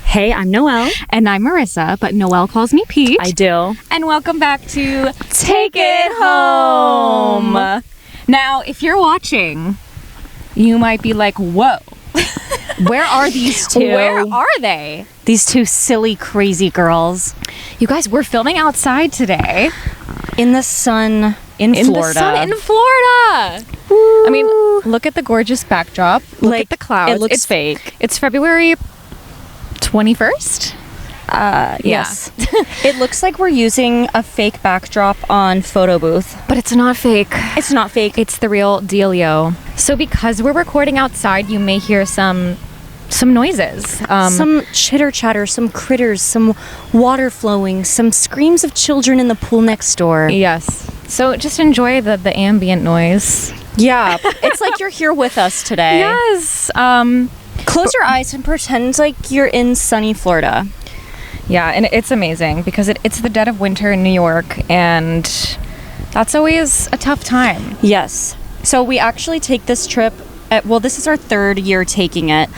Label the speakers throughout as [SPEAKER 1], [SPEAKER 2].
[SPEAKER 1] Hey, I'm Noelle.
[SPEAKER 2] And I'm Marisa, but Noelle calls me Pete.
[SPEAKER 1] I do.
[SPEAKER 2] And welcome back to Take It Home. Now, if you're watching, you might be like, whoa. Where are these two?
[SPEAKER 1] Where are they? These two silly, crazy girls.
[SPEAKER 2] You guys, we're filming outside today.
[SPEAKER 1] In the sun in Florida.
[SPEAKER 2] In the sun in Florida. Woo. I mean, look at the gorgeous backdrop. Look at the clouds.
[SPEAKER 1] It looks fake.
[SPEAKER 2] It's February 21st?
[SPEAKER 1] Yes. It looks like we're using a fake backdrop on photo booth.
[SPEAKER 2] But it's not fake.
[SPEAKER 1] It's not fake.
[SPEAKER 2] It's the real dealio. So because we're recording outside, you may hear some noises.
[SPEAKER 1] Some chitter chatter, some critters, some water flowing, some screams of children in the pool next door.
[SPEAKER 2] Yes. So just enjoy the ambient noise.
[SPEAKER 1] Yeah. It's like you're here with us today.
[SPEAKER 2] Yes.
[SPEAKER 1] Close your eyes and pretend like you're in sunny Florida.
[SPEAKER 2] Yeah, and it's amazing because it's the dead of winter in New York, and that's always a tough time.
[SPEAKER 1] Yes. So we actually take this trip this is our third year taking it.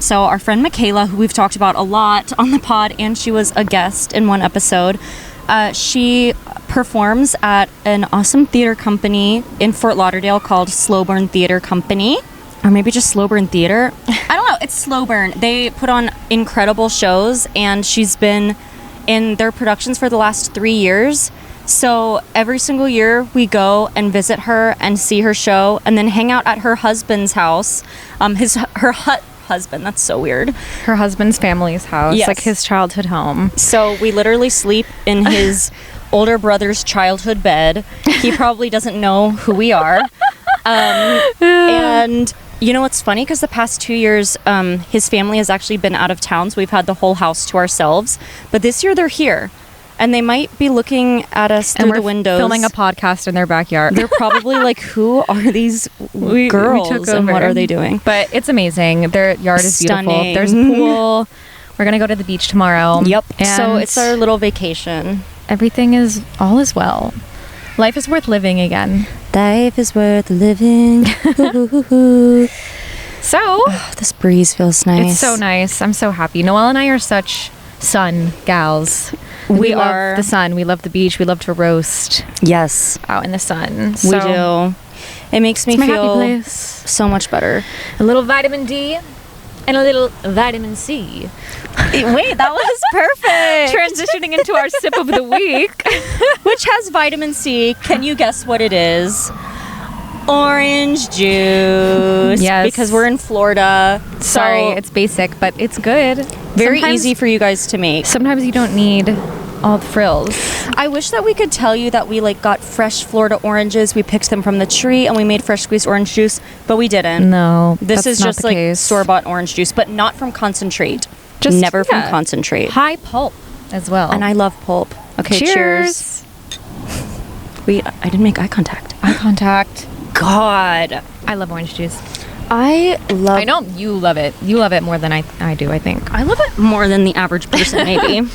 [SPEAKER 1] So our friend Michaela, who we've talked about a lot on the pod, and she was a guest in one episode, she performs at an awesome theater company in Fort Lauderdale called Slow Burn Theater Company. Or maybe just Slow Burn Theater. I don't know. It's Slow Burn. They put on incredible shows, and she's been in their productions for the last 3 years. So every single year we go and visit her and see her show, and then hang out at her husband's house. Husband. That's so weird.
[SPEAKER 2] Her husband's family's house,
[SPEAKER 1] yes.
[SPEAKER 2] Like his childhood home.
[SPEAKER 1] So we literally sleep in his older brother's childhood bed. He probably doesn't know who we are. And you know what's funny? Because the past 2 years, his family has actually been out of town, so we've had the whole house to ourselves. But this year they're here, and they might be looking at us through the windows.
[SPEAKER 2] Filming a podcast in their backyard.
[SPEAKER 1] They're probably like, who are these girls
[SPEAKER 2] we took
[SPEAKER 1] and
[SPEAKER 2] over.
[SPEAKER 1] What are they doing?
[SPEAKER 2] But it's amazing. Their yard is
[SPEAKER 1] Stunning.
[SPEAKER 2] beautiful. There's a pool. We're going to go to the beach tomorrow.
[SPEAKER 1] Yep.
[SPEAKER 2] And
[SPEAKER 1] so it's our little vacation.
[SPEAKER 2] Everything is all is well. Life is worth living again.
[SPEAKER 1] Life is worth living.
[SPEAKER 2] So,
[SPEAKER 1] this breeze feels nice.
[SPEAKER 2] It's so nice. I'm so happy. Noelle and I are such sun gals. We love the sun. We love the beach. We love to roast.
[SPEAKER 1] Yes.
[SPEAKER 2] Out in the sun.
[SPEAKER 1] We do. It makes me feel so much better.
[SPEAKER 2] A little vitamin D and a little vitamin C.
[SPEAKER 1] Wait, that was perfect.
[SPEAKER 2] Transitioning into our sip of the week.
[SPEAKER 1] Which has vitamin C. Can you guess what it is? Orange juice.
[SPEAKER 2] Yes.
[SPEAKER 1] Because we're in Florida.
[SPEAKER 2] Sorry, it's basic, but it's good.
[SPEAKER 1] Very easy for you guys to make.
[SPEAKER 2] Sometimes you don't need all the frills.
[SPEAKER 1] I wish that we could tell you that we got fresh Florida oranges. We picked them from the tree and we made fresh squeezed orange juice, but we didn't.
[SPEAKER 2] No,
[SPEAKER 1] this is just like store-bought orange juice, but not from concentrate. Just never from concentrate.
[SPEAKER 2] High pulp as well.
[SPEAKER 1] And I love pulp. Okay, cheers. Wait, I didn't make eye contact.
[SPEAKER 2] Eye contact.
[SPEAKER 1] God.
[SPEAKER 2] I love orange juice.
[SPEAKER 1] I
[SPEAKER 2] know you love it. You love it more than I do, I think.
[SPEAKER 1] I love it more than the average person, maybe.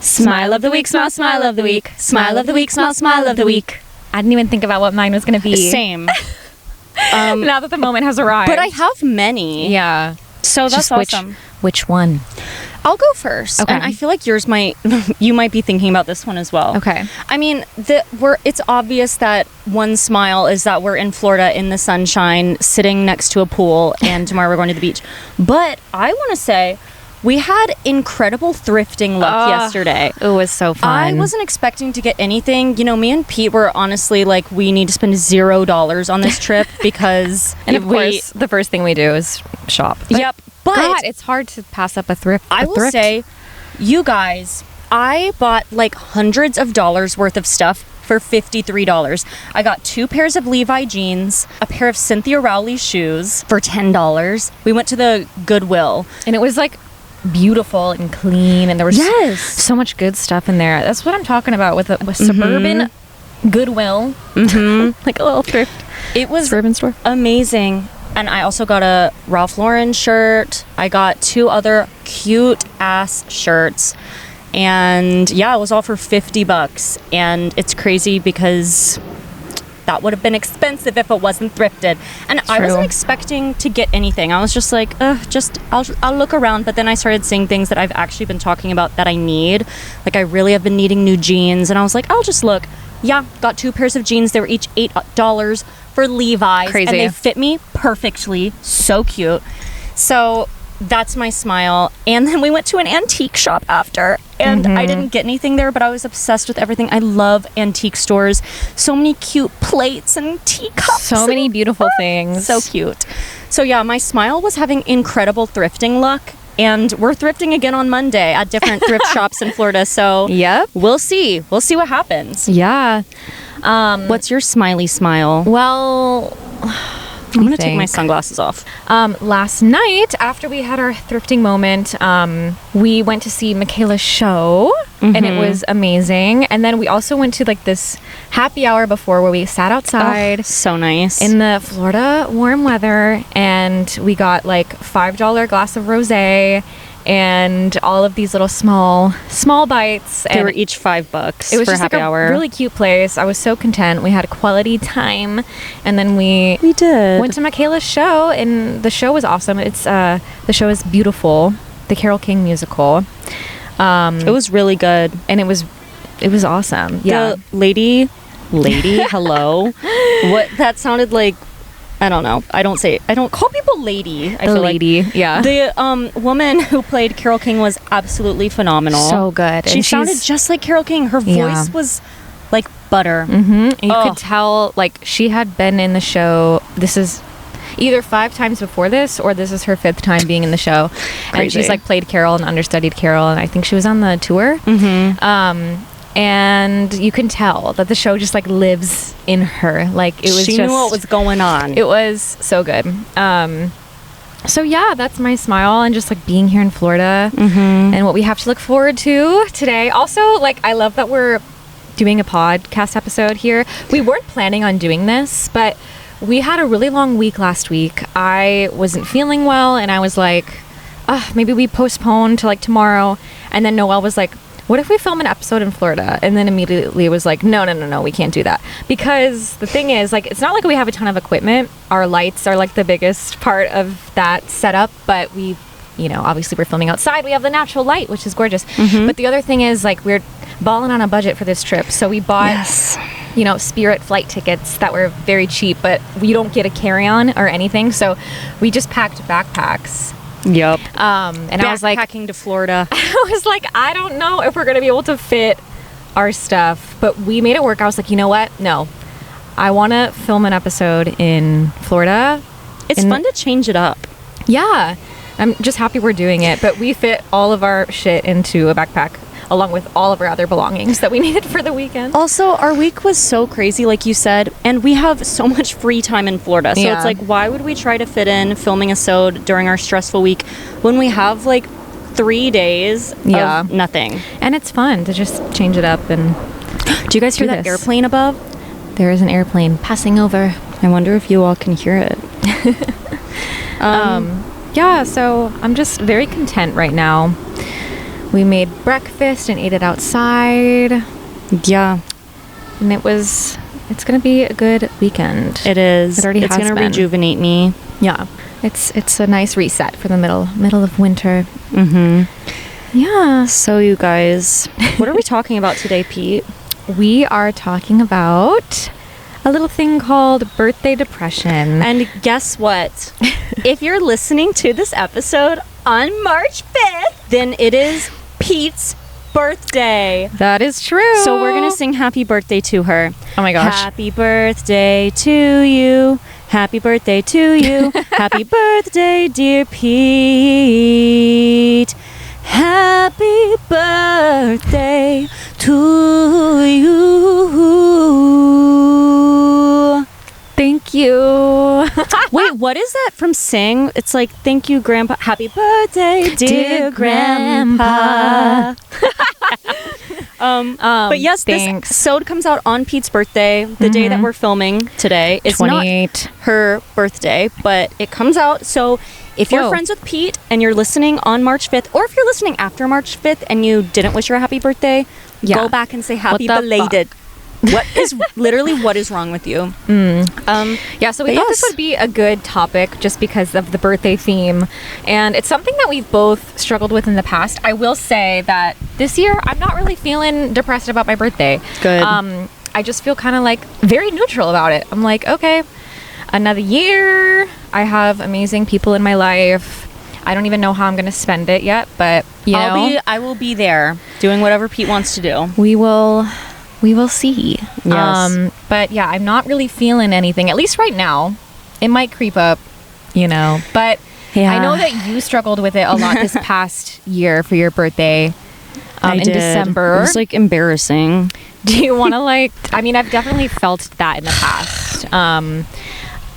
[SPEAKER 1] Smile of the week, smile, smile of the week. Smile of the week, smile, smile of the week.
[SPEAKER 2] I didn't even think about what mine was going to be.
[SPEAKER 1] Same.
[SPEAKER 2] Now that the moment has arrived.
[SPEAKER 1] But I have many.
[SPEAKER 2] Yeah.
[SPEAKER 1] So that's awesome.
[SPEAKER 2] Which one?
[SPEAKER 1] I'll go first.
[SPEAKER 2] Okay.
[SPEAKER 1] And I feel like you might be thinking about this one as well.
[SPEAKER 2] Okay.
[SPEAKER 1] I mean, it's obvious that one smile is that we're in Florida in the sunshine, sitting next to a pool, and tomorrow we're going to the beach. But I want to say, we had incredible thrifting luck yesterday.
[SPEAKER 2] It was so fun.
[SPEAKER 1] I wasn't expecting to get anything. You know, me and Pete were honestly like, we need to spend $0 on this trip because...
[SPEAKER 2] and of course, the first thing we do is shop.
[SPEAKER 1] Yep. But
[SPEAKER 2] God, it's hard to pass up a thrift.
[SPEAKER 1] I will say, you guys, I bought like hundreds of dollars worth of stuff for $53. I got 2 pairs of Levi jeans, a pair of Cynthia Rowley shoes for $10. We went to the Goodwill.
[SPEAKER 2] And it was like beautiful and clean, and there was so much good stuff in there. That's what I'm talking about with suburban Goodwill, like a little thrift.
[SPEAKER 1] It was
[SPEAKER 2] suburban store.
[SPEAKER 1] Amazing. And I also got a Ralph Lauren shirt. I got 2 other cute ass shirts. And yeah, it was all for $50. And it's crazy because that would have been expensive if it wasn't thrifted. And I wasn't expecting to get anything. I was just like, I'll look around. But then I started seeing things that I've actually been talking about that I need. Like, I really have been needing new jeans. And I was like, I'll just look. Yeah, got 2 pairs of jeans. They were each $8 for Levi's.
[SPEAKER 2] Crazy.
[SPEAKER 1] And they fit me perfectly. So cute. So that's my smile. And then we went to an antique shop after. And I didn't get anything there, but I was obsessed with everything. I love antique stores. So many cute plates and teacups.
[SPEAKER 2] So many beautiful things.
[SPEAKER 1] So cute. So yeah, my smile was having incredible thrifting luck. And we're thrifting again on Monday at different thrift shops in Florida. So we'll see. We'll see what happens.
[SPEAKER 2] Yeah.
[SPEAKER 1] What's your smiley smile?
[SPEAKER 2] Well,
[SPEAKER 1] I'm going to take my sunglasses off.
[SPEAKER 2] Last night, after we had our thrifting moment, we went to see Michaela's show, and it was amazing. And then we also went to like this happy hour before where we sat outside.
[SPEAKER 1] So nice.
[SPEAKER 2] In the Florida warm weather, and we got like $5 glass of rosé and all of these little small bites.
[SPEAKER 1] They were each $5
[SPEAKER 2] it was
[SPEAKER 1] for
[SPEAKER 2] just
[SPEAKER 1] happy
[SPEAKER 2] like
[SPEAKER 1] hour.
[SPEAKER 2] A really cute place. I was so content. We had quality time, and then we
[SPEAKER 1] did
[SPEAKER 2] went to Michaela's show, and the show was awesome. It's the show is beautiful, the Carole King musical.
[SPEAKER 1] It was really good,
[SPEAKER 2] and it was awesome. Yeah,
[SPEAKER 1] the lady, hello. What that sounded like. I don't know. I don't call people lady. I feel
[SPEAKER 2] lady, yeah.
[SPEAKER 1] The woman who played Carole King was absolutely phenomenal.
[SPEAKER 2] So good.
[SPEAKER 1] She sounded just like Carole King. Her voice was like butter.
[SPEAKER 2] And you could tell, like, she had been in the show. This is either 5 times before this, or this is her 5th time being in the show.
[SPEAKER 1] Crazy.
[SPEAKER 2] And she's like played Carole and understudied Carole, and I think she was on the tour. And you can tell that the show just like lives in her. Like, it was
[SPEAKER 1] she knew what was going on.
[SPEAKER 2] It was so good. So yeah, that's my smile, and just like being here in Florida and what we have to look forward to today. Also, like, I love that we're doing a podcast episode here. We weren't planning on doing this, but we had a really long week last week. I wasn't feeling well, and I was like, maybe we postpone to like tomorrow. And then Noelle was like, what if we film an episode in Florida? And then immediately it was like, no, we can't do that. Because the thing is, like, it's not like we have a ton of equipment. Our lights are like the biggest part of that setup, but we, obviously we're filming outside. We have the natural light, which is gorgeous. But the other thing is, like, we're balling on a budget for this trip. So we bought, Spirit flight tickets that were very cheap, but we don't get a carry-on or anything. So we just packed backpacks.
[SPEAKER 1] Yep.
[SPEAKER 2] And I was like,
[SPEAKER 1] backpacking to Florida.
[SPEAKER 2] I was like, I don't know if we're going to be able to fit our stuff, but we made it work. I was like, you know what? No, I want to film an episode in Florida.
[SPEAKER 1] It's fun to change it up.
[SPEAKER 2] Yeah. I'm just happy we're doing it, but we fit all of our shit into a backpack, along with all of our other belongings that we needed for the weekend.
[SPEAKER 1] Also, our week was so crazy, like you said, and we have so much free time in Florida. So it's like, why would we try to fit in filming a sode during our stressful week when we have like 3 days of nothing?
[SPEAKER 2] And it's fun to just change it up. And
[SPEAKER 1] do you guys hear that airplane above?
[SPEAKER 2] There is an airplane passing over.
[SPEAKER 1] I wonder if you all can hear it.
[SPEAKER 2] Yeah, so I'm just very content right now. We made breakfast and ate it outside.
[SPEAKER 1] Yeah.
[SPEAKER 2] And it's going to be a good weekend.
[SPEAKER 1] It is.
[SPEAKER 2] It already has been.
[SPEAKER 1] It's going to rejuvenate me.
[SPEAKER 2] Yeah. It's a nice reset for the middle of winter. Yeah.
[SPEAKER 1] So you guys, what are we talking about today, Pete?
[SPEAKER 2] We are talking about a little thing called birthday depression.
[SPEAKER 1] And guess what? If you're listening to this episode on March 5th, then it is Pete's birthday.
[SPEAKER 2] That is true.
[SPEAKER 1] So we're going to sing happy birthday to her.
[SPEAKER 2] Oh my gosh.
[SPEAKER 1] Happy birthday to you. Happy birthday to you. Happy birthday, dear Pete. Happy birthday to you.
[SPEAKER 2] Thank you.
[SPEAKER 1] Wait, what is that from Sing? It's like, thank you, Grandpa. Happy birthday, dear Grandpa. But yes,
[SPEAKER 2] thanks.
[SPEAKER 1] this episode comes out on Pete's birthday, the day that we're filming today. It's
[SPEAKER 2] 28.
[SPEAKER 1] not her birthday, but it comes out. So if you're friends with Pete and you're listening on March 5th, or if you're listening after March 5th and you didn't wish her a happy birthday, go back and say happy belated. What is wrong with you?
[SPEAKER 2] So we thought this would be a good topic just because of the birthday theme, and it's something that we've both struggled with in the past. I will say that this year I'm not really feeling depressed about my birthday.
[SPEAKER 1] Good.
[SPEAKER 2] I just feel kind of like very neutral about it. I'm like, okay, another year. I have amazing people in my life. I don't even know how I'm going to spend it yet, but
[SPEAKER 1] I will be there doing whatever Pete wants to do.
[SPEAKER 2] We will see.
[SPEAKER 1] Yes.
[SPEAKER 2] But yeah, I'm not really feeling anything, at least right now. It might creep up, but I know that you struggled with it a lot this past year for your birthday in December.
[SPEAKER 1] It was like embarrassing.
[SPEAKER 2] Do you want to I've definitely felt that in the past.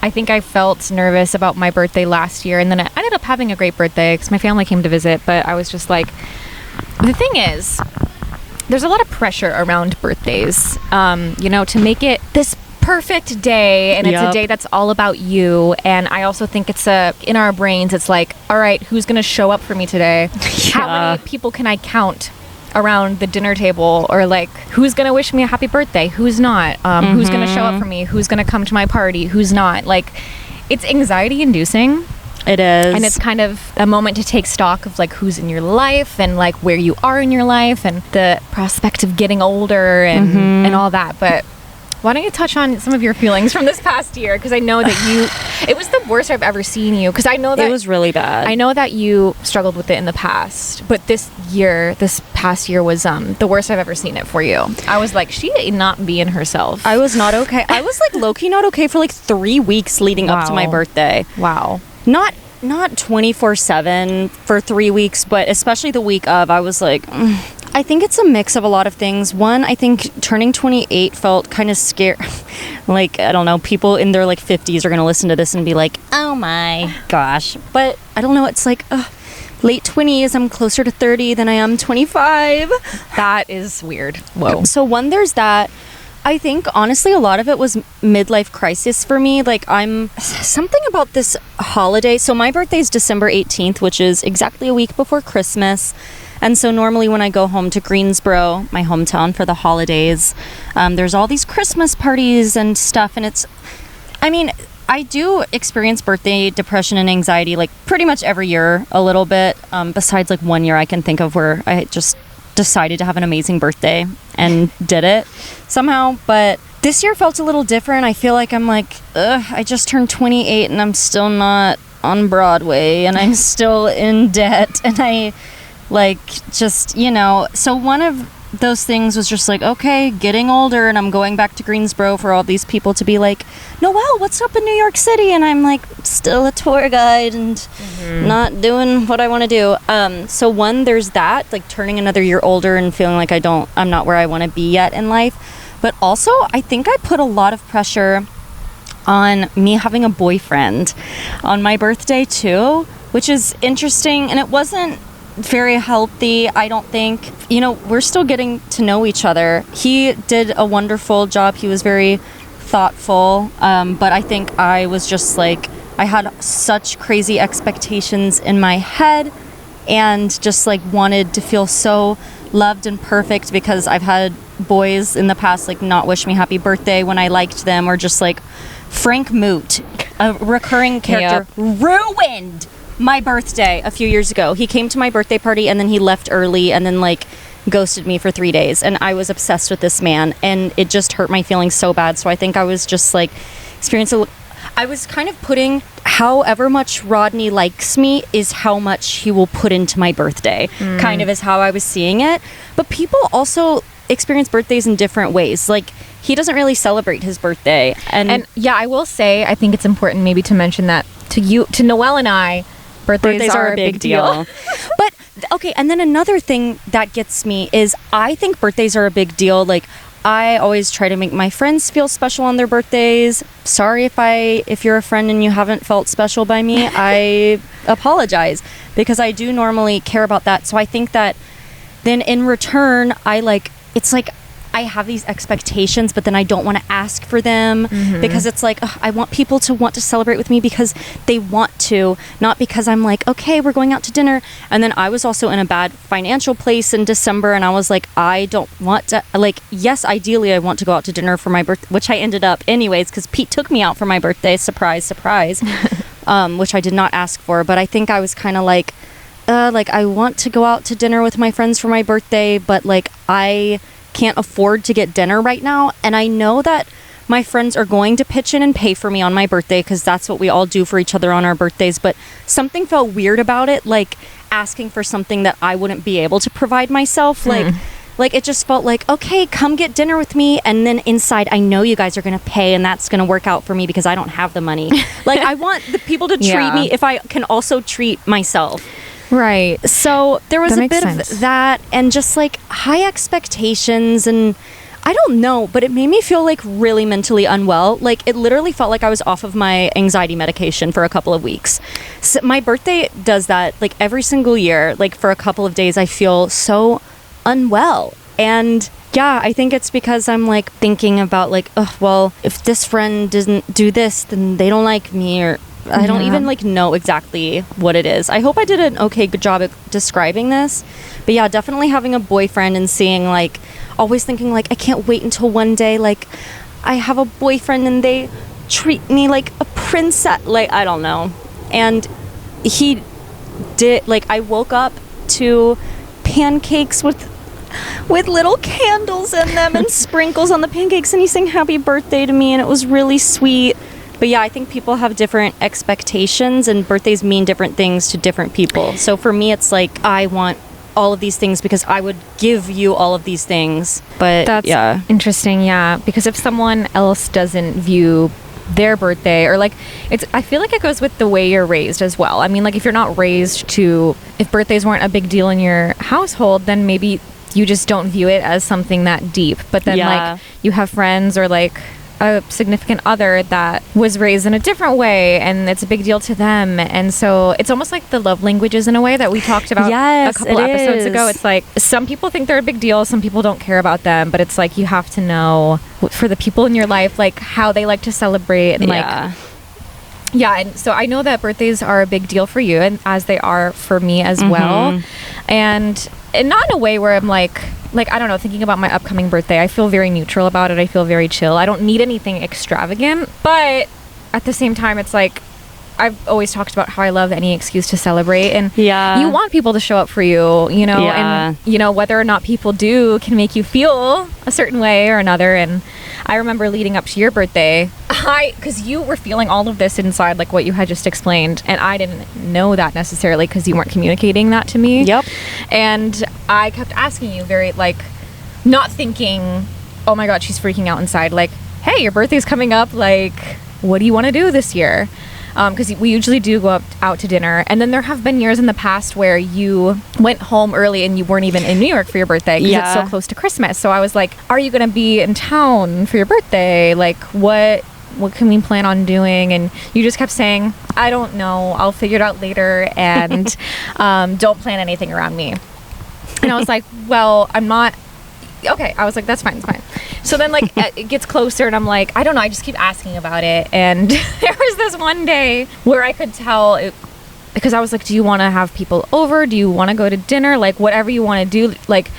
[SPEAKER 2] I think I felt nervous about my birthday last year, and then I ended up having a great birthday because my family came to visit, but I was just like, the thing is, there's a lot of pressure around birthdays, to make it this perfect day, and it's a day that's all about you. And I also think it's in our brains, it's like, all right, who's going to show up for me today? How many people can I count around the dinner table? Or like, who's going to wish me a happy birthday? Who's not? Who's going to show up for me? Who's going to come to my party? Who's not? Like, it's anxiety inducing.
[SPEAKER 1] It is.
[SPEAKER 2] And it's kind of a moment to take stock of like who's in your life and like where you are in your life and the prospect of getting older and all that. But why don't you touch on some of your feelings from this past year? Because I know that it was the worst I've ever seen you. Because I know that
[SPEAKER 1] it was really bad.
[SPEAKER 2] I know that you struggled with it in the past, but this past year was the worst I've ever seen it for you. I was like, she ain't not being herself.
[SPEAKER 1] I was not okay. I was like low-key not okay for like 3 weeks leading up to my birthday.
[SPEAKER 2] Wow.
[SPEAKER 1] Not 24/7 for 3 weeks, but especially the week of, I was like, I think it's a mix of a lot of things. One, I think turning 28 felt kind of scary. Like, I don't know, people in their like 50s are going to listen to this and be like, oh my gosh. But I don't know, it's like, late 20s, I'm closer to 30 than I am 25.
[SPEAKER 2] That is weird. Whoa.
[SPEAKER 1] So one, there's that. I think, honestly, a lot of it was midlife crisis for me. Like, something about this holiday. So my birthday is December 18th, which is exactly a week before Christmas. And so normally when I go home to Greensboro, my hometown, for the holidays, there's all these Christmas parties and stuff. And I do experience birthday depression and anxiety, like, pretty much every year a little bit. Besides, like, 1 year I can think of where I just decided to have an amazing birthday and did it somehow. But this year felt a little different. I feel like I'm like, I just turned 28 and I'm still not on Broadway and I'm still in debt, and I so one of those things was just like, okay, getting older, and I'm going back to Greensboro for all these people to be like, Noelle, what's up in New York City? And I'm like, still a tour guide and not doing what I want to do. So one, there's that, like turning another year older and feeling like I'm not where I want to be yet in life. But also, I think I put a lot of pressure on me having a boyfriend on my birthday too, which is interesting. And it wasn't very healthy, I don't think. We're still getting to know each other. He did a wonderful job. He was very thoughtful. But I think I was just like, I had such crazy expectations in my head and just like wanted to feel so loved and perfect, because I've had boys in the past like not wish me happy birthday when I liked them, or just like Frank Moot, a recurring character, ruined my birthday a few years ago. He came to my birthday party and then he left early and then like ghosted me for 3 days, and I was obsessed with this man, and it just hurt my feelings so bad. So I think I was just like I was kind of putting however much Rodney likes me is how much he will put into my birthday, kind of is how I was seeing it. But people also experience birthdays in different ways. Like, he doesn't really celebrate his birthday, and yeah, I will say, I think it's important maybe to mention that to Noelle and I, birthdays are a big deal. But okay, and then another thing that gets me is I think birthdays are a big deal. Like, I always try to make my friends feel special on their birthdays. Sorry if you're a friend and you haven't felt special by me. I apologize, because I do normally care about that. So I think that then in return, it's like I have these expectations, but then I don't want to ask for them, because it's like, I want people to want to celebrate with me because they want to, not because I'm like, okay, we're going out to dinner. And then I was also in a bad financial place in December, and I was like, I don't want to, like, yes, ideally I want to go out to dinner for my birthday, which I ended up anyways, because Pete took me out for my birthday, surprise, surprise, which I did not ask for. But I think I was kind of like I want to go out to dinner with my friends for my birthday, but like I can't afford to get dinner right now. And I know that my friends are going to pitch in and pay for me on my birthday, because that's what we all do for each other on our birthdays. But something felt weird about it, like asking for something that I wouldn't be able to provide myself. Like it just felt like, okay, come get dinner with me. And then inside, I know you guys are going to pay, and that's going to work out for me because I don't have the money. Like I want the people to treat me if I can also treat myself.
[SPEAKER 2] Right.
[SPEAKER 1] So there was a bit of that, and just like high expectations, and I don't know, but it made me feel like really mentally unwell. Like it literally felt like I was off of my anxiety medication for a couple of weeks. So my birthday does that like every single year. Like for a couple of days, I feel so unwell. And yeah, I think it's because I'm like thinking about like, oh, well, if this friend doesn't do this, then they don't like me, or I don't even like know exactly what it is. I hope I did an okay good job at describing this. But yeah, definitely having a boyfriend and seeing like, always thinking like, I can't wait until one day like I have a boyfriend and they treat me like a princess. Like, I don't know. And he did, like, I woke up to pancakes with little candles in them and sprinkles on the pancakes, and he sang happy birthday to me, and it was really sweet. But yeah, I think people have different expectations, and birthdays mean different things to different people. So for me, it's like, I want all of these things because I would give you all of these things. But
[SPEAKER 2] that's interesting, yeah. Because if someone else doesn't view their birthday, or like, I feel like it goes with the way you're raised as well. I mean, like if you're not raised to, if birthdays weren't a big deal in your household, then maybe you just don't view it as something that deep. But then like you have friends or like a significant other that was raised in a different way, and it's a big deal to them. And so it's almost like the love languages in a way that we talked about a couple episodes ago. It's like some people think they're a big deal, some people don't care about them, but it's like you have to know for the people in your life like how they like to celebrate, and and so I know that birthdays are a big deal for you, and as they are for me as well. And not in a way where I'm like I don't know, thinking about my upcoming birthday, I feel very neutral about it. I feel very chill. I don't need anything extravagant, but at the same time, it's like I've always talked about how I love any excuse to celebrate, and you want people to show up for you, you know, and you know, whether or not people do can make you feel a certain way or another. And I remember leading up to your birthday, because you were feeling all of this inside, like what you had just explained, and I didn't know that necessarily because you weren't communicating that to me. And I kept asking you very, like, not thinking, oh my God, she's freaking out inside. Like, hey, your birthday's coming up. Like, what do you want to do this year? Because we usually do go out to dinner. And then there have been years in the past where you went home early and you weren't even in New York for your birthday because it's so close to Christmas. So I was like, are you going to be in town for your birthday? Like, what can we plan on doing? And you just kept saying, I don't know, I'll figure it out later, and don't plan anything around me. And I was like, well, I'm not, okay. I was like, that's fine, it's fine. So then like it gets closer and I'm like, I don't know, I just keep asking about it. And there was this one day where I could tell it, because I was like, do you want to have people over? Do you want to go to dinner? Like, whatever you want to do, like,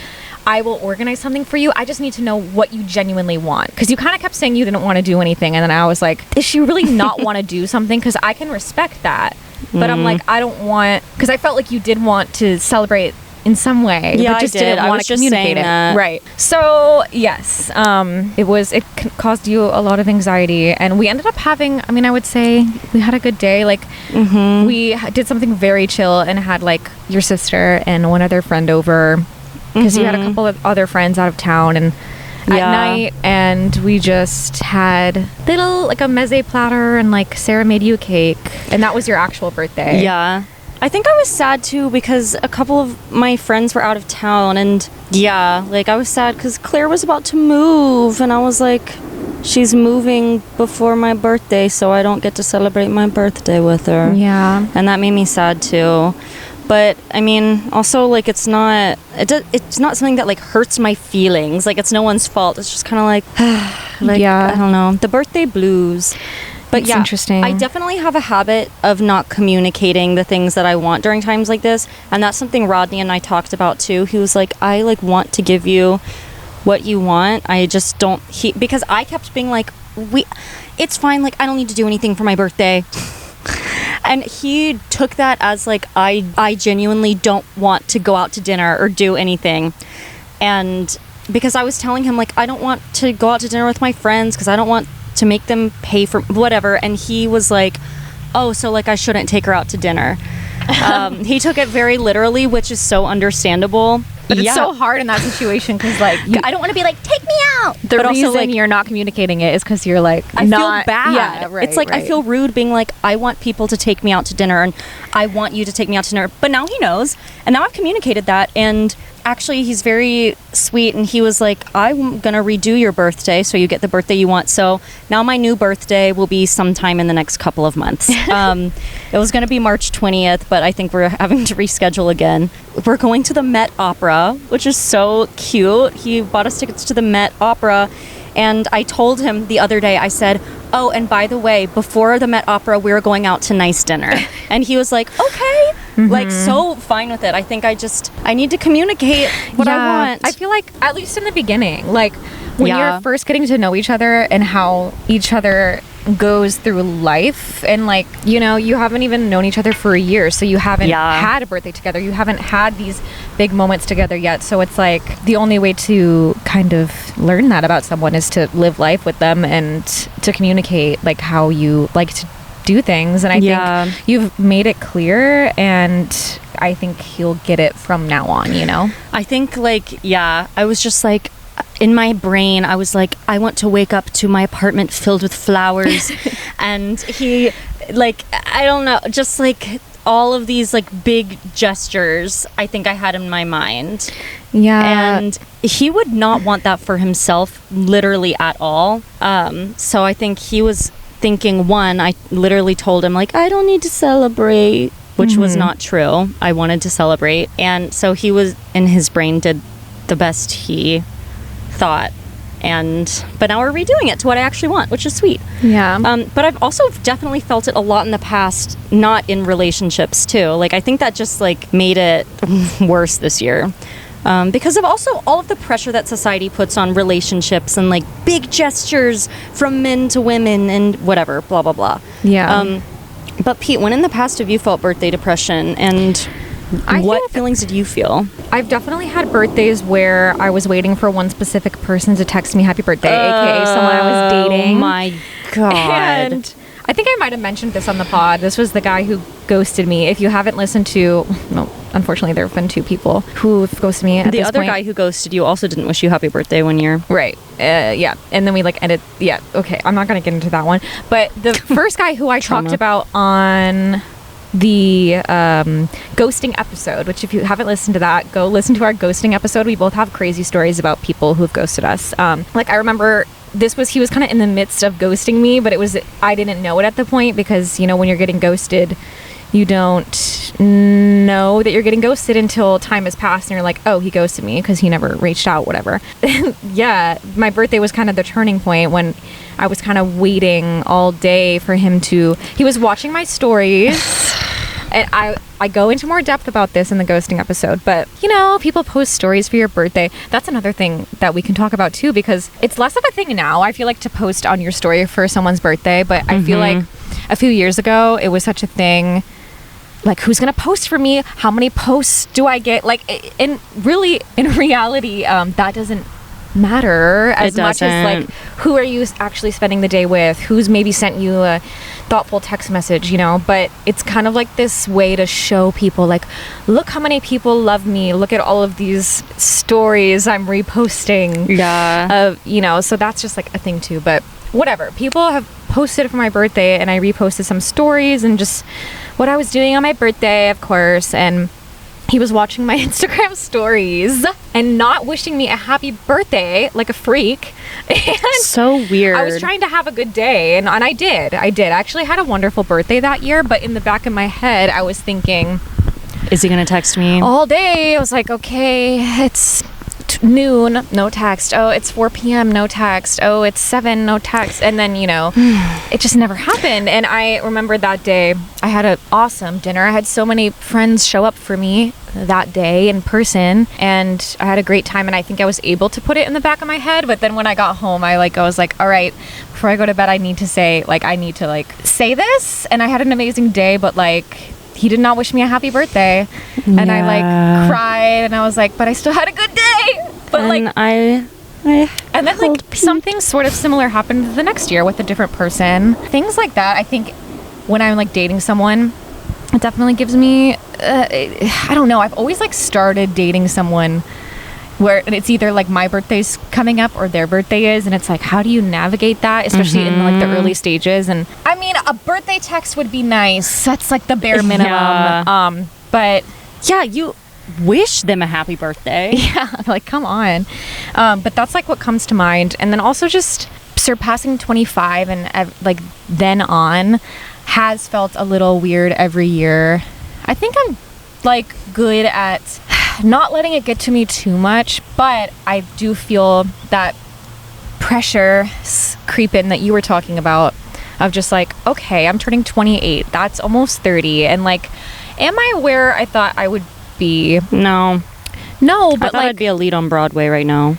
[SPEAKER 2] I will organize something for you. I just need to know what you genuinely want. Because you kind of kept saying you didn't want to do anything. And then I was like, does she really not want to do something? Because I can respect that. But I'm like, I don't want, because I felt like you did want to celebrate in some way, but just didn't want to communicate it. Right. So yes, it caused you a lot of anxiety, and we ended up having, I mean, I would say we had a good day. Like we did something very chill and had like your sister and one other friend over, because you had a couple of other friends out of town, and at night, and we just had little, like, a meze platter, and like Sarah made you a cake, and that was your actual birthday.
[SPEAKER 1] I think I was sad too because a couple of my friends were out of town, and yeah, like I was sad because Claire was about to move, and I was like, she's moving before my birthday, so I don't get to celebrate my birthday with her.
[SPEAKER 2] Yeah.
[SPEAKER 1] And that made me sad too. But I mean, also, like, it's not something that like hurts my feelings. Like, it's no one's fault. It's just kind of like,
[SPEAKER 2] yeah,
[SPEAKER 1] I don't know, the birthday blues. But
[SPEAKER 2] it's
[SPEAKER 1] yeah,
[SPEAKER 2] interesting.
[SPEAKER 1] I definitely have a habit of not communicating the things that I want during times like this, and that's something Rodney and I talked about too. He was like, I like want to give you what you want. I just don't. Because I kept being like, it's fine. Like, I don't need to do anything for my birthday. And he took that as like, I genuinely don't want to go out to dinner or do anything. And because I was telling him, like, I don't want to go out to dinner with my friends because I don't want to make them pay for whatever. And he was like, oh, so like I shouldn't take her out to dinner. He took it very literally, which is so understandable.
[SPEAKER 2] But it's so hard in that situation because, like,
[SPEAKER 1] I don't want to be like, take me out.
[SPEAKER 2] The
[SPEAKER 1] but
[SPEAKER 2] reason
[SPEAKER 1] also, like,
[SPEAKER 2] you're not communicating it is because you're like,
[SPEAKER 1] I feel bad.
[SPEAKER 2] Yeah, right,
[SPEAKER 1] it's like,
[SPEAKER 2] right.
[SPEAKER 1] I feel rude being like, I want people to take me out to dinner and I want you to take me out to dinner. But now he knows. And now I've communicated that. And actually, he's very sweet. And he was like, I'm going to redo your birthday so you get the birthday you want. So now my new birthday will be sometime in the next couple of months. It was going to be March 20th, but I think we're having to reschedule again. We're going to the Met Opera, which is so cute. He bought us tickets to the Met Opera. And I told him the other day, I said, oh, and by the way, before the Met Opera, we're going out to nice dinner. And he was like, okay. Like, so fine with it. I think I need to communicate what I want.
[SPEAKER 2] I feel like, at least in the beginning, like, when you're first getting to know each other and how each other goes through life, and like, you know, you haven't even known each other for a year, so you haven't had a birthday together, you haven't had these big moments together yet, so it's like the only way to kind of learn that about someone is to live life with them and to communicate like how you like to do things. And I think you've made it clear, and I think he'll get it from now on, you know?
[SPEAKER 1] I think like, I was just like, in my brain, I was like, I want to wake up to my apartment filled with flowers. And he, like, I don't know, just like all of these like big gestures I think I had in my mind.
[SPEAKER 2] Yeah.
[SPEAKER 1] And he would not want that for himself literally at all. So I think he was thinking, one, I literally told him like, I don't need to celebrate, which was not true. I wanted to celebrate. And so he was, in his brain, did the best he thought. But now we're redoing it to what I actually want, which is sweet.
[SPEAKER 2] Yeah.
[SPEAKER 1] But I've also definitely felt it a lot in the past, not in relationships too. Like, I think that just like made it worse this year. Because of also all of the pressure that society puts on relationships and like big gestures from men to women and whatever, blah, blah, blah.
[SPEAKER 2] Yeah.
[SPEAKER 1] But Pete, when in the past have you felt birthday depression, and what feelings did you feel?
[SPEAKER 2] I've definitely had birthdays where I was waiting for one specific person to text me happy birthday, aka someone I was dating.
[SPEAKER 1] Oh my God.
[SPEAKER 2] And I think I might have mentioned this on the pod. This was the guy who ghosted me. If you haven't listened to, no, unfortunately there have been two people who've ghosted me at
[SPEAKER 1] the
[SPEAKER 2] this
[SPEAKER 1] other
[SPEAKER 2] point.
[SPEAKER 1] guy who ghosted you also didn't wish you happy birthday one year.
[SPEAKER 2] Right. Yeah. And then we like ended. Yeah. Okay. I'm not going to get into that one. But the first guy who I talked about on the ghosting episode, which if you haven't listened to that, go listen to our ghosting episode. We both have crazy stories about people who've ghosted us. Like, I remember he was kind of in the midst of ghosting me, but I didn't know it at the point because, you know, when you're getting ghosted, you don't know that you're getting ghosted until time has passed and you're like, oh, he ghosted me because he never reached out, whatever. Yeah, my birthday was kind of the turning point when I was kind of waiting all day for him he was watching my stories. And I go into more depth about this in the ghosting episode, but you know, people post stories for your birthday. That's another thing that we can talk about too, because it's less of a thing now, I feel like, to post on your story for someone's birthday, but I feel like a few years ago it was such a thing. Like, who's gonna post for me? How many posts do I get? Like, in reality, that doesn't matter as much as like, who are you actually spending the day with? Who's maybe sent you a thoughtful text message, you know? But it's kind of like this way to show people, like, look how many people love me. Look at all of these stories I'm reposting.
[SPEAKER 1] Yeah.
[SPEAKER 2] You know, so that's just like a thing too. But whatever, people have posted for my birthday and I reposted some stories and just what I was doing on my birthday, of course, and he was watching my Instagram stories and not wishing me a happy birthday like a freak. And
[SPEAKER 1] so weird.
[SPEAKER 2] I was trying to have a good day, and I did. I actually had a wonderful birthday that year, but in the back of my head, I was thinking,
[SPEAKER 1] is he gonna text me
[SPEAKER 2] all day? I was like, okay, it's noon, no text. Oh, it's 4 p.m, no text. Oh, it's 7, no text. And then, you know, it just never happened. And I remember that day I had an awesome dinner. I had so many friends show up for me that day in person, and I had a great time, and I think I was able to put it in the back of my head. But then when I got home, I was like, all right, before I go to bed, I need to say this. And I had an amazing day, but like, he did not wish me a happy birthday. And I like cried, and I was like, but I still had a good day. But and and then like something sort of similar happened the next year with a different person. Things like that. I think when I'm like dating someone, it definitely gives me, I don't know. I've always like started dating someone where it's either like my birthday's coming up or their birthday is, and it's like, how do you navigate that, especially in like the early stages? And I mean, a birthday text would be nice. That's like the bare minimum. But
[SPEAKER 1] yeah, you wish them a happy birthday.
[SPEAKER 2] Yeah, like come on. But that's like what comes to mind. And then also just surpassing 25 and like then on has felt a little weird every year. I think I'm like good at not letting it get to me too much, but I do feel that pressure creep in that you were talking about, of just like, okay, I'm turning 28, that's almost 30, and like, am I where I thought I would be?
[SPEAKER 1] No,
[SPEAKER 2] but
[SPEAKER 1] I thought
[SPEAKER 2] like,
[SPEAKER 1] I'd be a lead on Broadway right now.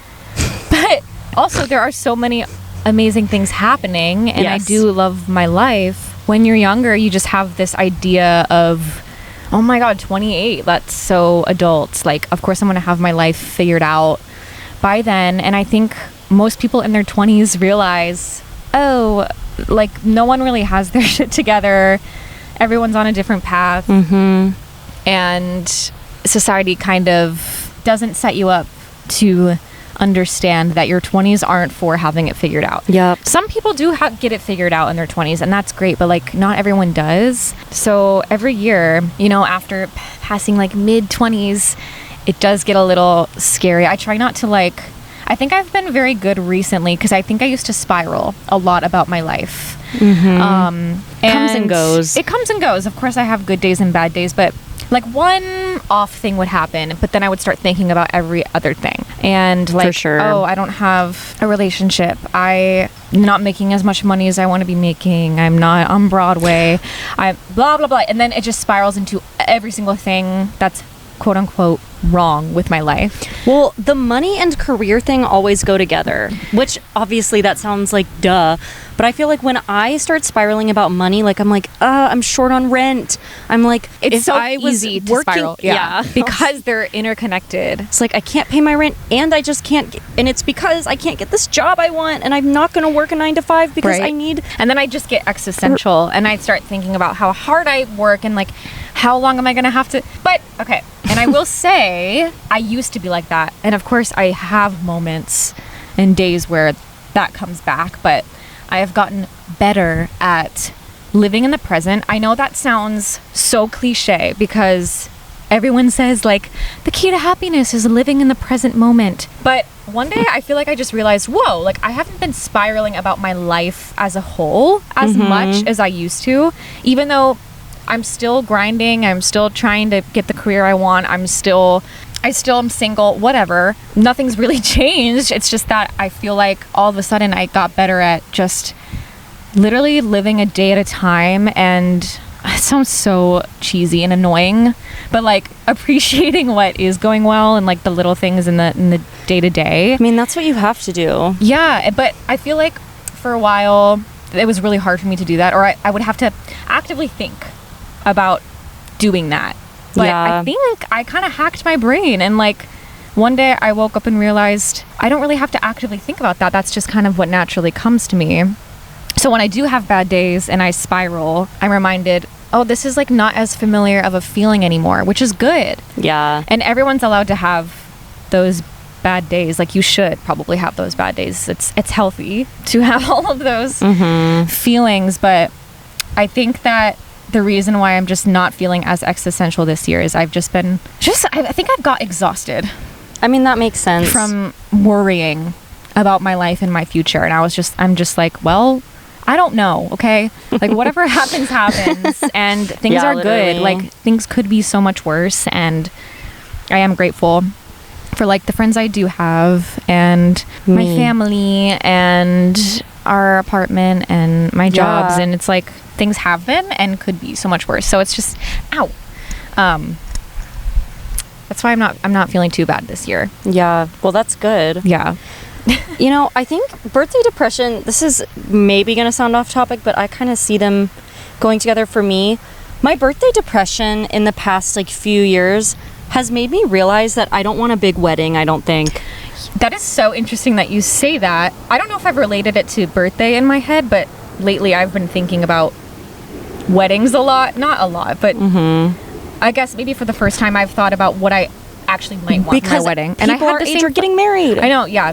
[SPEAKER 2] But also there are so many amazing things happening, and
[SPEAKER 1] yes.
[SPEAKER 2] I do love my life. When you're younger, you just have this idea of, oh my god, 28, that's so adult. Like, of course I'm gonna have my life figured out by then. And I think most people in their 20s realize, oh, like no one really has their shit together, everyone's on a different path, and society kind of doesn't set you up to understand that your 20s aren't for having it figured out.
[SPEAKER 1] Yep.
[SPEAKER 2] Some people do get it figured out in their 20s, and that's great, but like not everyone does. So every year, you know, after passing like mid 20s, it does get a little scary. I try not to like, I think I've been very good recently, because I think I used to spiral a lot about my life. And
[SPEAKER 1] comes and goes.
[SPEAKER 2] It comes and goes. Of course I have good days and bad days, but like one off thing would happen, but then I would start thinking about every other thing. And like,
[SPEAKER 1] for sure.
[SPEAKER 2] Oh, I don't have a relationship. I'm not making as much money as I want to be making. I'm not on Broadway. I blah, blah, blah. And then it just spirals into every single thing that's quote unquote wrong with my life.
[SPEAKER 1] Well, the money and career thing always go together, which obviously that sounds like duh, but I feel like when I start spiraling about money, like I'm like, I'm short on rent. I'm like,
[SPEAKER 2] it's
[SPEAKER 1] if
[SPEAKER 2] so
[SPEAKER 1] I was
[SPEAKER 2] easy to
[SPEAKER 1] working,
[SPEAKER 2] spiral. Yeah. Because they're interconnected.
[SPEAKER 1] It's like I can't pay my rent, and I just can't, and it's because I can't get this job I want, and I'm not going to work a 9 to 5 because I need.
[SPEAKER 2] And then I just get existential, and I start thinking about how hard I work, and like, how long am I going to have to? But okay. And I will say, I used to be like that. And of course, I have moments and days where that comes back, but I have gotten better at living in the present. I know that sounds so cliche, because everyone says like the key to happiness is living in the present moment. But one day I feel like I just realized, whoa, like I haven't been spiraling about my life as a whole as much as I used to, even though I'm still grinding. I'm still trying to get the career I want. I still am single, whatever. Nothing's really changed. It's just that I feel like all of a sudden I got better at just literally living a day at a time. And it sounds so cheesy and annoying, but like appreciating what is going well and like the little things in the day to day.
[SPEAKER 1] I mean, that's what you have to do.
[SPEAKER 2] Yeah, but I feel like for a while it was really hard for me to do that, or I would have to actively think about doing that. But
[SPEAKER 1] yeah.
[SPEAKER 2] I think I kind of hacked my brain, and like one day I woke up and realized I don't really have to actively think about that. That's just kind of what naturally comes to me. So when I do have bad days and I spiral, I'm reminded, oh, this is like not as familiar of a feeling anymore, which is good.
[SPEAKER 1] Yeah.
[SPEAKER 2] And everyone's allowed to have those bad days. Like you should probably have those bad days. It's healthy to have all of those feelings. But I think that the reason why I'm just not feeling as existential this year is I've just been I think I've got exhausted.
[SPEAKER 1] I mean, that makes sense.
[SPEAKER 2] From worrying about my life and my future. And I'm just like, well, I don't know, okay? Like, whatever happens, happens. And things are
[SPEAKER 1] literally
[SPEAKER 2] good. Like, things could be so much worse. And I am grateful for, like, the friends I do have and my family and our apartment and my jobs. And it's like, things have been and could be so much worse. So it's just, ow. That's why I'm not feeling too bad this year.
[SPEAKER 1] Yeah. Well, that's good.
[SPEAKER 2] Yeah.
[SPEAKER 1] You know, I think birthday depression, this is maybe going to sound off topic, but I kind of see them going together for me. My birthday depression in the past, like, few years has made me realize that I don't want a big wedding, I don't think.
[SPEAKER 2] That is so interesting that you say that. I don't know if I've related it to birthday in my head, but lately I've been thinking about weddings a lot. Not a lot, but I guess maybe for the first time I've thought about what I actually might want for my wedding.
[SPEAKER 1] And I had the same getting married.
[SPEAKER 2] I know, yeah.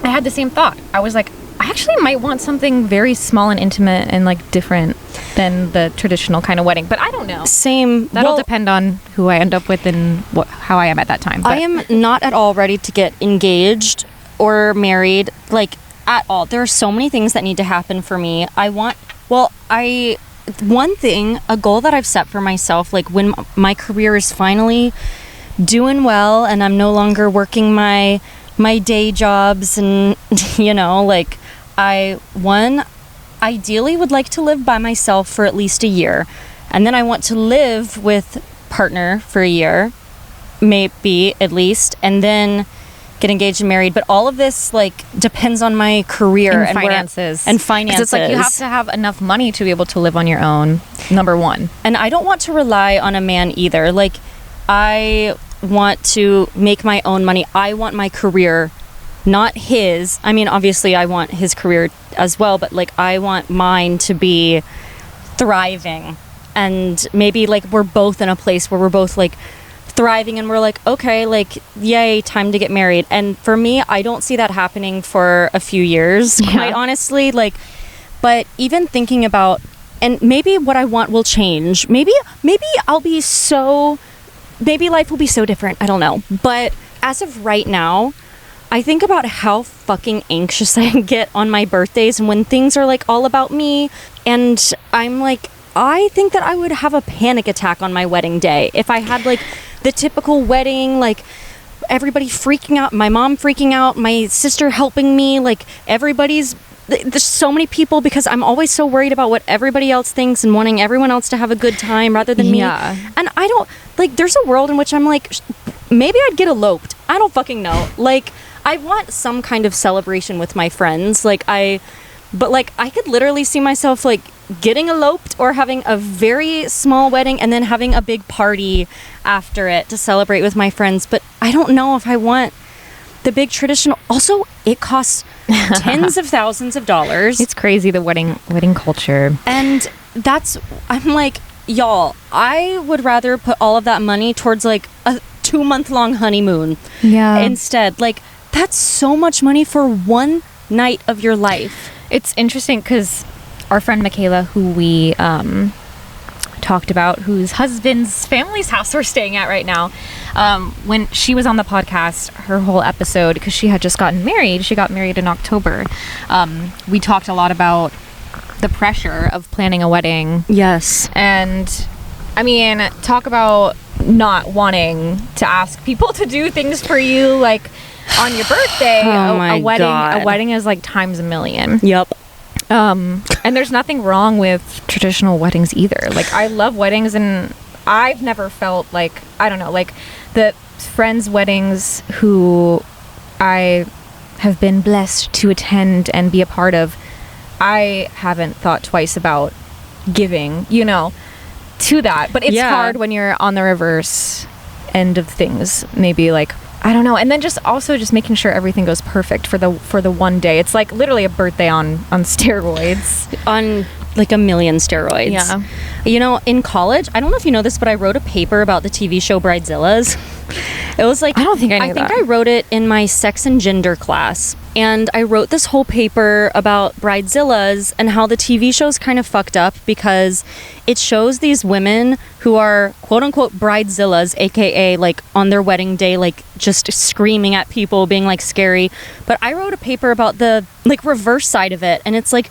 [SPEAKER 2] I had the same thought. I was like, I actually might want something very small and intimate and, like, different than the traditional kind of wedding. But I don't know.
[SPEAKER 1] Same.
[SPEAKER 2] That'll depend on who I end up with and how I am at that time. But
[SPEAKER 1] I am not at all ready to get engaged or married, like, at all. There are so many things that need to happen for me. One thing, a goal that I've set for myself, like, when my career is finally doing well and I'm no longer working my day jobs and, you know, like, I ideally would like to live by myself for at least a year. And then I want to live with partner for a year, maybe at least, and then get engaged and married. But all of this, like, depends on my career and
[SPEAKER 2] finances.
[SPEAKER 1] And finances.
[SPEAKER 2] 'Cause it's like you have to have enough money to be able to live on your own, number one.
[SPEAKER 1] And I don't want to rely on a man either. Like, I want to make my own money. I want my career, not his. I mean, obviously I want his career as well, but, like, I want mine to be thriving. And maybe, like, we're both in a place where we're both, like, thriving and we're like, okay, like, yay, time to get married. And for me, I don't see that happening for a few years, quite honestly. Like, but even thinking about, and maybe what I want will change. Maybe maybe life will be so different. I don't know. But as of right now, I think about how fucking anxious I get on my birthdays and when things are, like, all about me. And I'm like, I think that I would have a panic attack on my wedding day if I had, like, the typical wedding, like, everybody freaking out, my mom freaking out, my sister helping me, like, there's so many people because I'm always so worried about what everybody else thinks and wanting everyone else to have a good time rather than me. And I don't, like, there's a world in which I'm like, maybe I'd get eloped. I don't fucking know. Like, I want some kind of celebration with my friends. But I could literally see myself, like, getting eloped or having a very small wedding and then having a big party after it to celebrate with my friends. But I don't know if I want the big traditional. Also, it costs tens of thousands of dollars.
[SPEAKER 2] It's crazy, the wedding culture.
[SPEAKER 1] And I'm like, y'all, I would rather put all of that money towards, like, a 2-month-long honeymoon.
[SPEAKER 2] Yeah.
[SPEAKER 1] Instead, like, that's so much money for one night of your life.
[SPEAKER 2] It's interesting because our friend Michaela, who we talked about, whose husband's family's house we're staying at right now, when she was on the podcast, her whole episode, because she had just gotten married, she got married in October, we talked a lot about the pressure of planning a wedding.
[SPEAKER 1] Yes.
[SPEAKER 2] And I mean, talk about not wanting to ask people to do things for you, like, on your birthday. A wedding is, like, times a million.
[SPEAKER 1] Yep.
[SPEAKER 2] And there's nothing wrong with traditional weddings either. Like, I love weddings, and I've never felt like, I don't know, like, the friends' weddings who I have been blessed to attend and be a part of, I haven't thought twice about giving, you know, to that. But it's hard when you're on the reverse end of things. Maybe, like, I don't know. And then just making sure everything goes perfect for the one day. It's like literally a birthday on steroids. On, like, a million steroids.
[SPEAKER 1] Yeah. You know, in college, I don't know if you know this, but I wrote a paper about the TV show Bridezillas. It was like,
[SPEAKER 2] I don't think I knew
[SPEAKER 1] think
[SPEAKER 2] that.
[SPEAKER 1] I wrote it in my sex and gender class. And I wrote this whole paper about bridezillas and how the TV show's kind of fucked up because it shows these women who are quote unquote bridezillas, aka like on their wedding day, like just screaming at people, being like scary. But I wrote a paper about the like reverse side of it. And it's like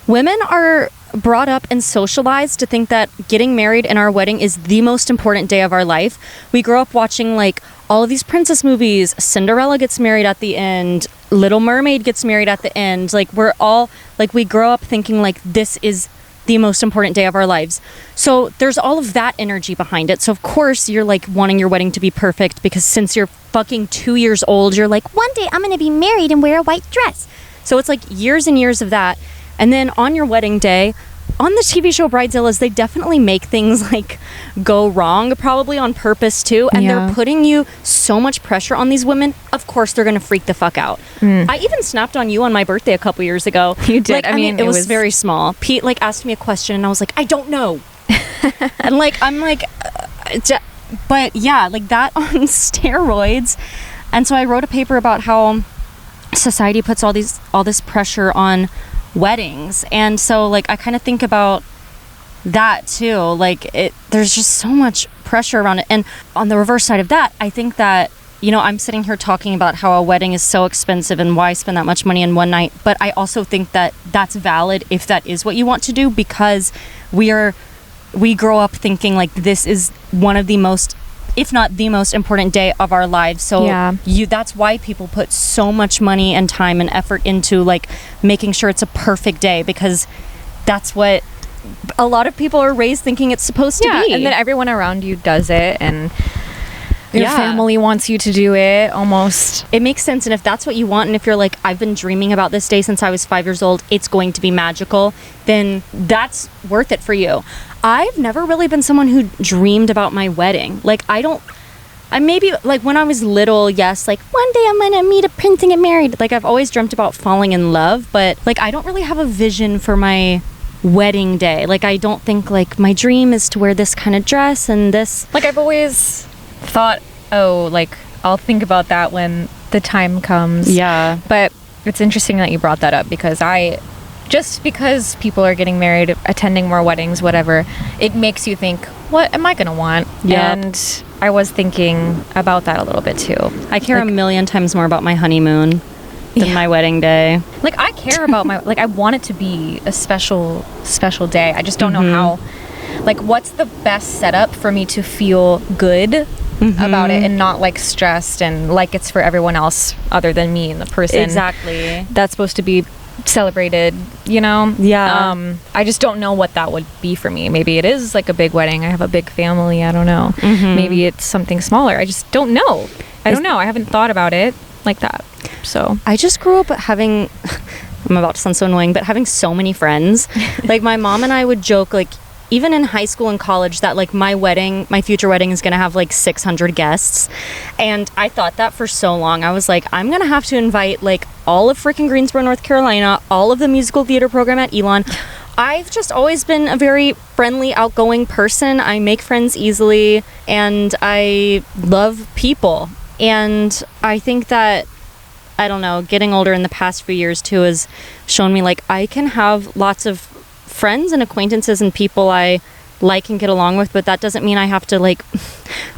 [SPEAKER 1] women are brought up and socialized to think that getting married in our wedding is the most important day of our life. We grow up watching like all of these princess movies. Cinderella gets married at the end. Little Mermaid gets married at the end. Like we're all like, we grow up thinking like this is the most important day of our lives. So there's all of that energy behind it. So of course you're like wanting your wedding to be perfect because since you're fucking 2 years old, you're like, one day I'm going to be married and wear a white dress. So it's like years and years of that. And then on your wedding day, on the TV show Bridezillas, they definitely make things like go wrong, probably on purpose too. And they're putting you so much pressure on these women. Of course, they're going to freak the fuck out. I even snapped on you on my birthday a couple years ago.
[SPEAKER 2] You did.
[SPEAKER 1] Like, I mean, it was very small. Pete like asked me a question and I was like, I don't know. And like, I'm like, but yeah, like that on steroids. And so I wrote a paper about how society puts all this pressure on weddings. And so like I kind of think about that too, like there's just so much pressure around it. And on the reverse side of that, I think that, you know, I'm sitting here talking about how a wedding is so expensive and why spend that much money in one night, but I also think that that's valid if that is what you want to do, because we grow up thinking like this is one of the most, if not the most important day of our lives. So that's why people put so much money and time and effort into like making sure it's a perfect day, because that's what a lot of people are raised thinking it's supposed to be.
[SPEAKER 2] And then everyone around you does it, and your family wants you to do it almost.
[SPEAKER 1] It makes sense. And if that's what you want, and if you're like, I've been dreaming about this day since I was 5 years old, it's going to be magical, then that's worth it for you. I've never really been someone who dreamed about my wedding. Like I maybe like when I was little, yes, like one day I'm gonna meet a prince and get married. Like I've always dreamt about falling in love, but like I don't really have a vision for my wedding day. Like I don't think like my dream is to wear this kind of dress and this.
[SPEAKER 2] Like I've always thought, oh, like I'll think about that when the time comes.
[SPEAKER 1] Yeah.
[SPEAKER 2] But it's interesting that you brought that up, because just because people are getting married, attending more weddings, whatever, it makes you think, what am I going to want?
[SPEAKER 1] Yeah.
[SPEAKER 2] And I was thinking about that a little bit too.
[SPEAKER 1] I care a million times more about my honeymoon than my wedding day.
[SPEAKER 2] Like I care about like I want it to be a special day. I just don't know how, like what's the best setup for me to feel good about it and not like stressed and like it's for everyone else other than me and the person
[SPEAKER 1] Exactly.
[SPEAKER 2] that's supposed to be celebrated, you know?
[SPEAKER 1] Yeah.
[SPEAKER 2] I just don't know what that would be for me. Maybe it is like a big wedding. I have a big family. I don't know. Maybe it's something smaller. I just don't know. I don't know. I haven't thought about it like that. So
[SPEAKER 1] I just grew up having, I'm about to sound so annoying, but having so many friends. Like my mom and I would joke, like even in high school and college, that like my future wedding is going to have like 600 guests. And I thought that for so long. I was like, I'm going to have to invite like all of freaking Greensboro, North Carolina, all of the musical theater program at Elon. I've just always been a very friendly, outgoing person. I make friends easily and I love people. And I think that, I don't know, getting older in the past few years too has shown me like I can have lots of friends and acquaintances and people I like and get along with, but that doesn't mean I have to like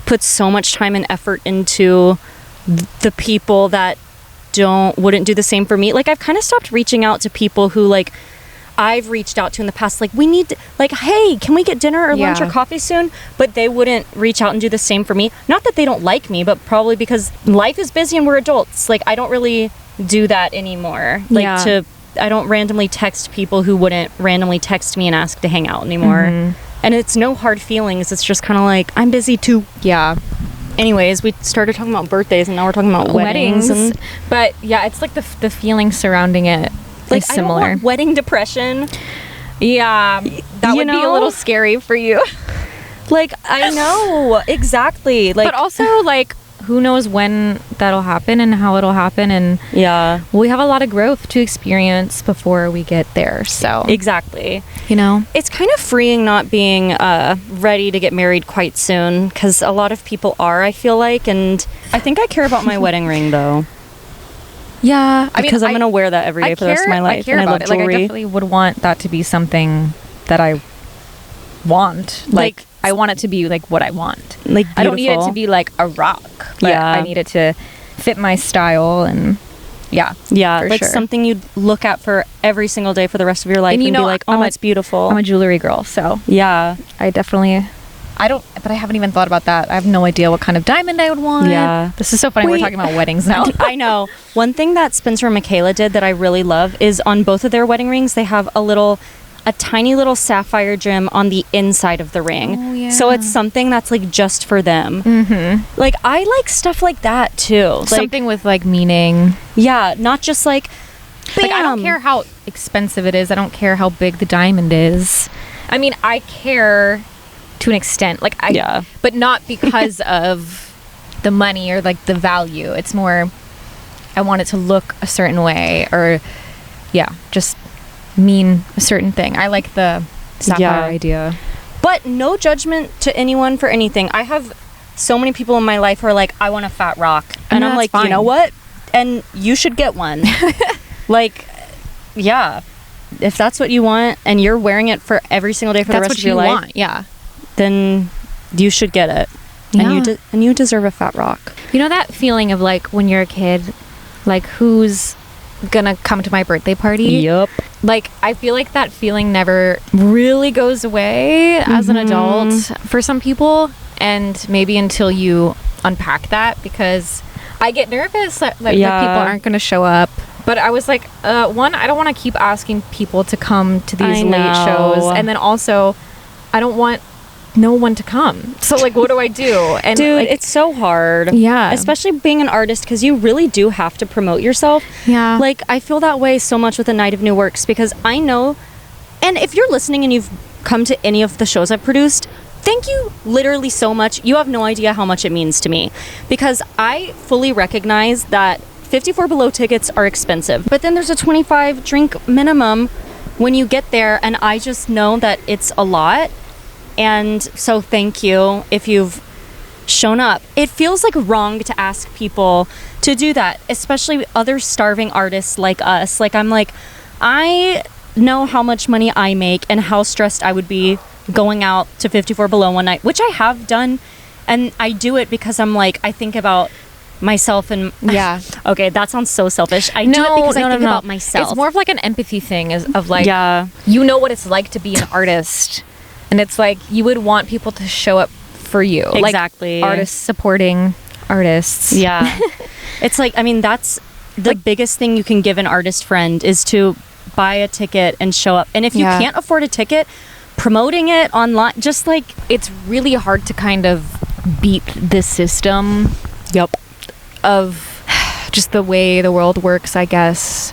[SPEAKER 1] put so much time and effort into the people that wouldn't do the same for me. Like I've kind of stopped reaching out to people who like I've reached out to in the past, like we need to, like, hey, can we get dinner or lunch or coffee soon? But they wouldn't reach out and do the same for me. Not that they don't like me, but probably because life is busy and we're adults. Like I don't really do that anymore. Like I don't randomly text people who wouldn't randomly text me and ask to hang out anymore. And it's no hard feelings. It's just kind of like, I'm busy too.
[SPEAKER 2] Yeah.
[SPEAKER 1] Anyways, we started talking about birthdays and now we're talking about weddings.
[SPEAKER 2] But yeah, it's like the feeling surrounding it
[SPEAKER 1] like
[SPEAKER 2] is similar.
[SPEAKER 1] I don't want wedding depression.
[SPEAKER 2] Yeah. That would be a little scary for you.
[SPEAKER 1] Like, I know. Exactly. Like,
[SPEAKER 2] but also like, who knows when that'll happen and how it'll happen, and we have a lot of growth to experience before we get there. So
[SPEAKER 1] exactly,
[SPEAKER 2] you know,
[SPEAKER 1] it's kind of freeing not being ready to get married quite soon, because a lot of people are, I feel like, and I think I care about my wedding ring though.
[SPEAKER 2] Yeah,
[SPEAKER 1] because I'm gonna wear that every day for the rest of my life.
[SPEAKER 2] I care about it. Like, I definitely would want that to be something that I want. Like I want it to be like what I want.
[SPEAKER 1] Like beautiful.
[SPEAKER 2] I don't need it to be like a rock. But I need it to fit my style, and
[SPEAKER 1] like something you'd look at for every single day for the rest of your life, and be like, oh, it's beautiful.
[SPEAKER 2] I'm a jewelry girl, so I definitely. But I haven't even thought about that. I have no idea what kind of diamond I would want.
[SPEAKER 1] Yeah.
[SPEAKER 2] This is so funny. We're talking about weddings now.
[SPEAKER 1] I know. One thing that Spencer and Michaela did that I really love is on both of their wedding rings, they have a tiny little sapphire gem on the inside of the ring.
[SPEAKER 2] Oh, yeah.
[SPEAKER 1] So it's something that's like just for them.
[SPEAKER 2] Mm-hmm.
[SPEAKER 1] Like, I like stuff like that too.
[SPEAKER 2] Something with like meaning.
[SPEAKER 1] Yeah, not just like, bam.
[SPEAKER 2] Like, I don't care how expensive it is. I don't care how big the diamond is. I mean, I care to an extent, but not because of the money or like the value. It's more, I want it to look a certain way, or just mean a certain thing. I like the sapphire idea,
[SPEAKER 1] but no judgment to anyone for anything. I have so many people in my life who are like, I want a fat rock, and I'm like, fine. You know what, and you should get one. Like, if that's what you want and you're wearing it for every single day for the rest of your life, then you should get it. And you deserve a fat rock.
[SPEAKER 2] You know that feeling of like when you're a kid, like who's gonna come to my birthday party?
[SPEAKER 1] Yep.
[SPEAKER 2] Like, I feel like that feeling never really goes away as an adult for some people, and maybe until you unpack that, because I get nervous that people aren't gonna show up. But I was like, one, I don't want to keep asking people to come to these late shows, and then also I don't want no one to come. So like, what do I do? And
[SPEAKER 1] dude,
[SPEAKER 2] like,
[SPEAKER 1] it's so hard.
[SPEAKER 2] Yeah.
[SPEAKER 1] Especially being an artist, because you really do have to promote yourself.
[SPEAKER 2] Yeah.
[SPEAKER 1] Like, I feel that way so much with the Night of New Works, because I know, and if you're listening and you've come to any of the shows I've produced, thank you literally so much. You have no idea how much it means to me, because I fully recognize that 54 Below tickets are expensive, but then there's a 25 drink minimum when you get there, and I just know that it's a lot. And so thank you if you've shown up. It feels like wrong to ask people to do that, especially other starving artists like us. Like, I'm like, I know how much money I make and how stressed I would be going out to 54 Below one night, which I have done, and I do it because I'm like, I think about myself, and okay, that sounds so selfish. I do it because I think about myself.
[SPEAKER 2] It's more of like an empathy thing, of like, you know what it's like to be an artist. And it's like, you would want people to show up for you.
[SPEAKER 1] Exactly.
[SPEAKER 2] Like, artists supporting artists.
[SPEAKER 1] Yeah. It's like, I mean, that's the biggest thing you can give an artist friend, is to buy a ticket and show up. And if you can't afford a ticket, promoting it online, just like,
[SPEAKER 2] it's really hard to kind of beat the system of just the way the world works, I guess.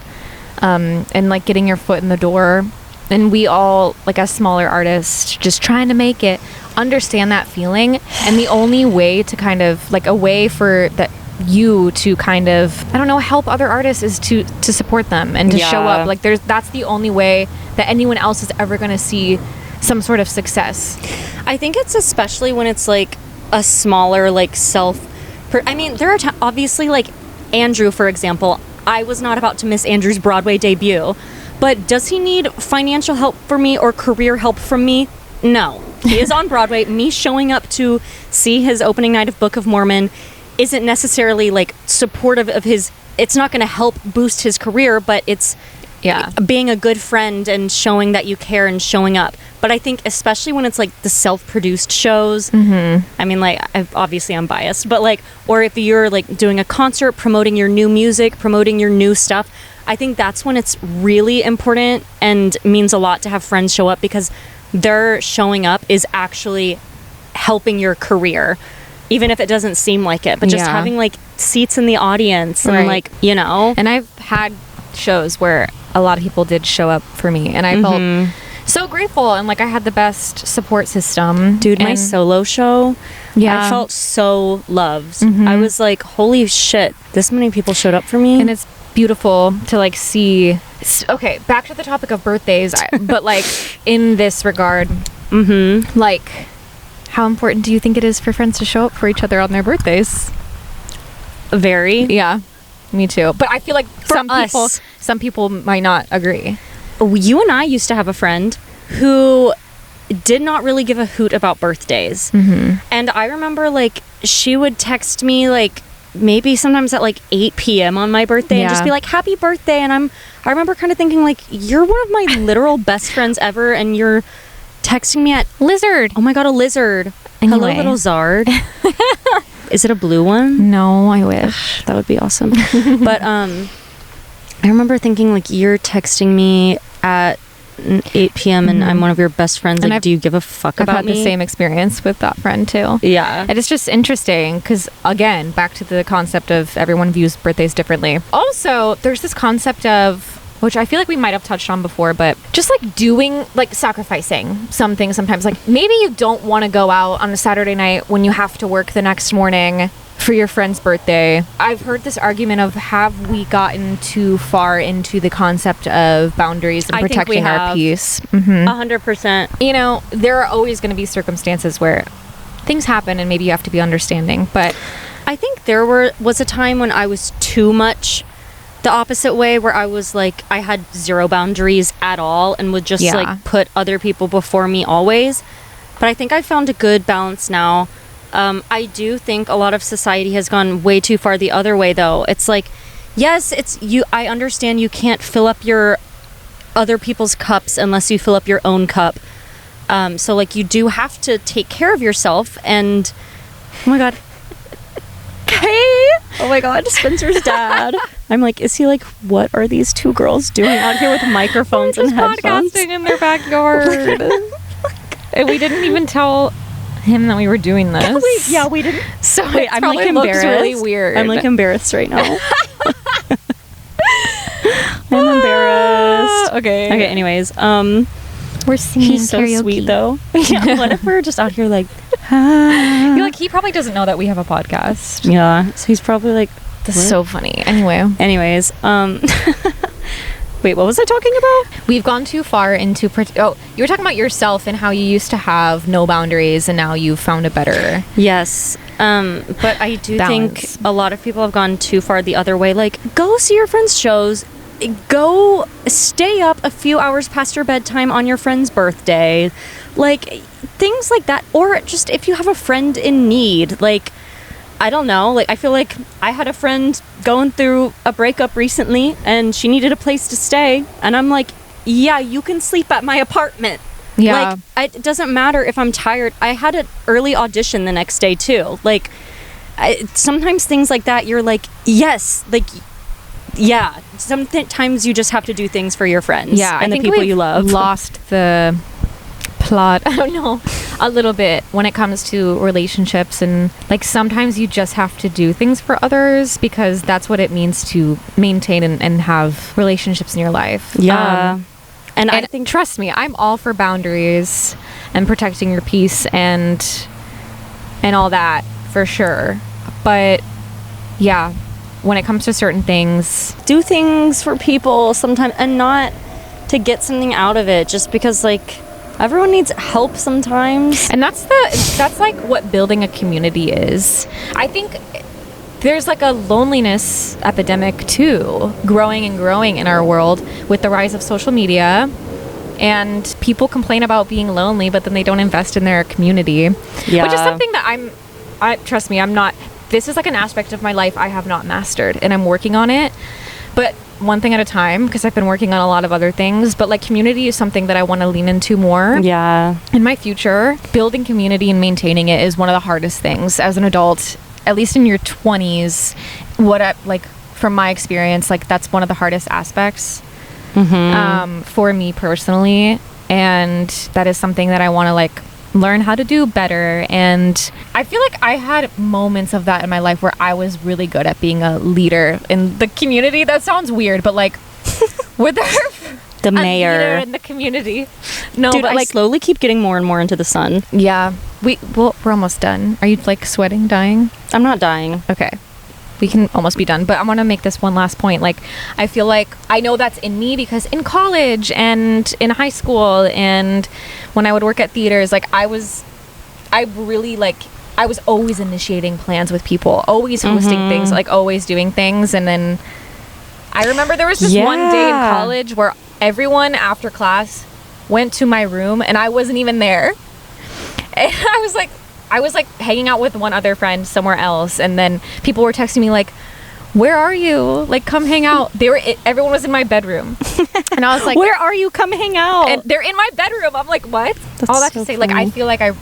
[SPEAKER 2] And like getting your foot in the door. And we all, like, as smaller artists, just trying to make it, understand that feeling. And the only way to kind of, like, a way for that you to kind of, I don't know, help other artists is to support them and to show up. Like, that's the only way that anyone else is ever going to see some sort of success.
[SPEAKER 1] I think it's especially when it's like a smaller, like, I mean, there are obviously, like, Andrew, for example. I was not about to miss Andrew's Broadway debut. But does he need financial help from me or career help from me? No. He is on Broadway. Me showing up to see his opening night of Book of Mormon isn't necessarily like supportive of his, it's not going to help boost his career, but it's being a good friend and showing that you care and showing up. But I think especially when it's like the self-produced shows, I mean, like, obviously I'm biased, but like, or if you're like doing a concert, promoting your new music, promoting your new stuff, I think that's when it's really important and means a lot to have friends show up, because their showing up is actually helping your career, even if it doesn't seem like it. But just having like seats in the audience and like, you know.
[SPEAKER 2] And I've had shows where a lot of people did show up for me, and I felt so grateful, and like I had the best support system.
[SPEAKER 1] Dude, my
[SPEAKER 2] And-
[SPEAKER 1] solo show,
[SPEAKER 2] Yeah.
[SPEAKER 1] I felt so loved. I was like, holy shit, this many people showed up for me.
[SPEAKER 2] And it's beautiful to like see. Okay, back to the topic of birthdays, but like in this regard, like how important do you think it is for friends to show up for each other on their birthdays?
[SPEAKER 1] Very.
[SPEAKER 2] Yeah, me too. But I feel like
[SPEAKER 1] us.
[SPEAKER 2] some people might not agree.
[SPEAKER 1] You and I used to have a friend who did not really give a hoot about birthdays. And I remember like she would text me like maybe sometimes at like 8 p.m. on my birthday and just be like, happy birthday. And I remember kind of thinking like, you're one of my literal best friends ever and you're texting me at
[SPEAKER 2] Lizard.
[SPEAKER 1] oh my god, a lizard.
[SPEAKER 2] Anyway.
[SPEAKER 1] Hello, little Zard. Is it a blue one?
[SPEAKER 2] No, I wish.
[SPEAKER 1] That would be awesome. But I remember thinking like, you're texting me at 8 p.m. and I'm one of your best friends.
[SPEAKER 2] And
[SPEAKER 1] Like, do you give a fuck
[SPEAKER 2] I've
[SPEAKER 1] about
[SPEAKER 2] had
[SPEAKER 1] me?
[SPEAKER 2] the same experience with that friend too.
[SPEAKER 1] Yeah.
[SPEAKER 2] And it's just interesting because, again, back to the concept of everyone views birthdays differently. Also, there's this concept of, which I feel like we might have touched on before, but just like doing, like sacrificing something sometimes. Like maybe you don't want to go out on a Saturday night when you have to work the next morning for your friend's birthday. I've heard this argument of, have we gotten too far into the concept of boundaries and
[SPEAKER 1] I think we
[SPEAKER 2] protecting our
[SPEAKER 1] have.
[SPEAKER 2] peace?
[SPEAKER 1] 100%.
[SPEAKER 2] You know, there are always going to be circumstances where things happen and maybe you have to be understanding, but
[SPEAKER 1] I think there was a time when I was too much the opposite way, where I was like, I had zero boundaries at all and would just like put other people before me always. But I think I found a good balance now. I do think a lot of society has gone way too far the other way though. It's like, yes, it's you. I understand you can't fill up your other people's cups unless you fill up your own cup. So like you do have to take care of yourself and, oh my god. Hey! Oh my god, Spencer's dad. I'm like, is he like, what are these two girls doing out here with microphones and headphones?
[SPEAKER 2] podcasting in their backyard. And we didn't even tell him that we were doing this.
[SPEAKER 1] We didn't.
[SPEAKER 2] So
[SPEAKER 1] Wait, I'm like embarrassed.
[SPEAKER 2] really weird.
[SPEAKER 1] I'm like embarrassed right now. I'm embarrassed.
[SPEAKER 2] Okay.
[SPEAKER 1] Okay, anyways,
[SPEAKER 2] We're singing
[SPEAKER 1] he's so
[SPEAKER 2] karaoke.
[SPEAKER 1] sweet though. Yeah, what if we're just out here like,
[SPEAKER 2] You're like, he probably doesn't know that we have a podcast.
[SPEAKER 1] yeah, so he's probably like,
[SPEAKER 2] This is so funny. Anyway,
[SPEAKER 1] anyways, wait, what was I talking about?
[SPEAKER 2] we've gone too far into you were talking about yourself and how you used to have no boundaries and now you've found a better.
[SPEAKER 1] Yes. But I do
[SPEAKER 2] Balance.
[SPEAKER 1] think a lot of people have gone too far the other way. Like, go see your friends' shows. Go stay up a few hours past your bedtime on your friend's birthday. Like, things like that. Or just if you have a friend in need. Like, I don't know. Like, I feel like I had a friend going through a breakup recently and she needed a place to stay. And I'm like, yeah, you can sleep at my apartment.
[SPEAKER 2] Yeah.
[SPEAKER 1] Like, it doesn't matter if I'm tired. I had an early audition the next day too. Like, sometimes things like that, you're like, yes, like, yeah. Sometimes you just have to do things for your friends and the people you love.
[SPEAKER 2] Lost the plot. I don't know, a little bit when it comes to relationships, and like sometimes you just have to do things for others because that's what it means to maintain and have relationships in your life.
[SPEAKER 1] Yeah.
[SPEAKER 2] And I think, trust me, I'm all for boundaries and protecting your peace and all that for sure. But yeah, when it comes to certain things,
[SPEAKER 1] do things for people sometimes and not to get something out of it, just because like everyone needs help sometimes.
[SPEAKER 2] and that's like what building a community is. I think there's like a loneliness epidemic too, growing in our world with the rise of social media, and people complain about being lonely, but then they don't invest in their community, which is something that trust me, I'm not. This is like an aspect of my life I have not mastered, and I'm working on it, but one thing at a time, because I've been working on a lot of other things. But like community is something that I want to lean into more in my future. Building community and maintaining it is one of the hardest things as an adult, at least in your 20s. Like from my experience, like that's one of the hardest aspects for me personally, and that is something that I want to like learn how to do better. And I feel like I had moments of that in my life where I was really good at being a leader in the community. That sounds weird, but like with the
[SPEAKER 1] mayor
[SPEAKER 2] in the community. No,
[SPEAKER 1] Dude,
[SPEAKER 2] but
[SPEAKER 1] I
[SPEAKER 2] like,
[SPEAKER 1] slowly keep getting more and more into the sun.
[SPEAKER 2] yeah, we're almost done. Are you like sweating, dying?
[SPEAKER 1] I'm not dying.
[SPEAKER 2] Okay. We can almost be done, but I want to make this one last point. Like, I feel like I know that's in me because in college and in high school and when I would work at theaters, like I was always initiating plans with people, always hosting things, like always doing things. And then I remember there was this one day in college where everyone after class went to my room and I wasn't even there. And I was like hanging out with one other friend somewhere else, and then people were texting me like, where are you? Like, come hang out. Everyone was in my bedroom. And I was like,
[SPEAKER 1] where are you? Come hang out.
[SPEAKER 2] And they're in my bedroom. I'm like, what?
[SPEAKER 1] That's
[SPEAKER 2] All that
[SPEAKER 1] so
[SPEAKER 2] to say,
[SPEAKER 1] funny.
[SPEAKER 2] like, I feel like I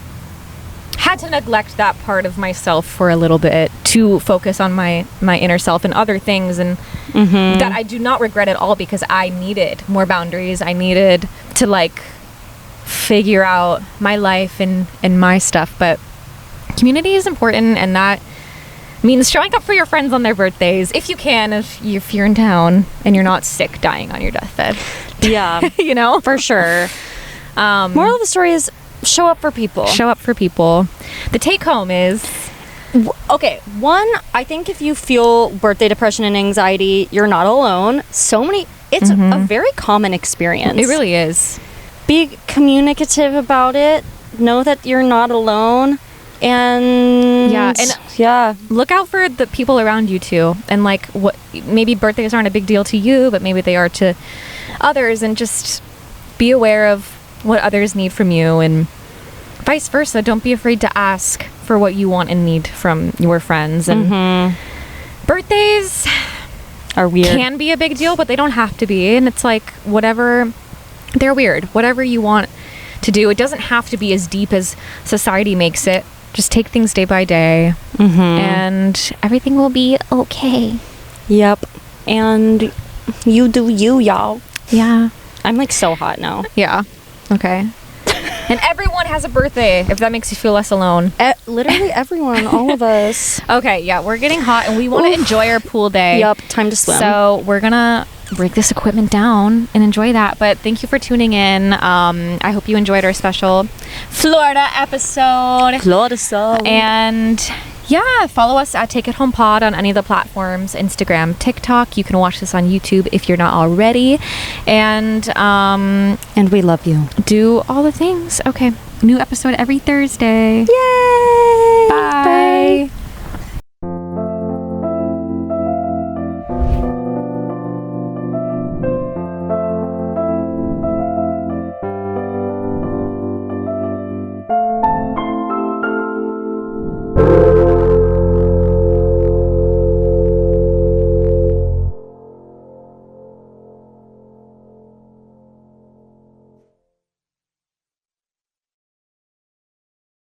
[SPEAKER 2] had to neglect that part of myself for a little bit to focus on my inner self and other things, and that I do not regret at all, because I needed more boundaries. I needed to like figure out my life and my stuff. But community is important, and that means showing up for your friends on their birthdays if you can, if you're in town and you're not sick dying on your deathbed.
[SPEAKER 1] Yeah.
[SPEAKER 2] You know,
[SPEAKER 1] For sure. Moral of the story is show up for people.
[SPEAKER 2] show up for people. The take home is,
[SPEAKER 1] Okay, one, I think if you feel birthday depression and anxiety, you're not alone. It's a very common experience.
[SPEAKER 2] it really is.
[SPEAKER 1] Be communicative about it. Know that you're not alone. And
[SPEAKER 2] Look out for the people around you too, and like what maybe birthdays aren't a big deal to you, but maybe they are to others, and just be aware of what others need from you, and vice versa. Don't be afraid to ask for what you want and need from your friends. And birthdays
[SPEAKER 1] are weird.
[SPEAKER 2] can be a big deal, but they don't have to be. And it's like, whatever, they're weird. Whatever you want to do, it doesn't have to be as deep as society makes it. Just take things day by day, and everything will be okay.
[SPEAKER 1] Yep. And you do you, y'all.
[SPEAKER 2] Yeah.
[SPEAKER 1] I'm like so hot now.
[SPEAKER 2] Yeah. Okay. And everyone has a birthday, if that makes you feel less alone.
[SPEAKER 1] Literally everyone, all of us.
[SPEAKER 2] Okay, yeah, we're getting hot and we want to enjoy our pool day.
[SPEAKER 1] Yep, time to swim.
[SPEAKER 2] So we're gonna break this equipment down and enjoy that. But thank you for tuning in. I hope you enjoyed our special Florida episode.
[SPEAKER 1] Florida song.
[SPEAKER 2] And yeah, follow us at Take It Home Pod on any of the platforms, Instagram, TikTok. You can watch this on YouTube if you're not already. And
[SPEAKER 1] we love you.
[SPEAKER 2] do all the things. Okay, new episode every Thursday.
[SPEAKER 1] Yay!
[SPEAKER 2] Bye.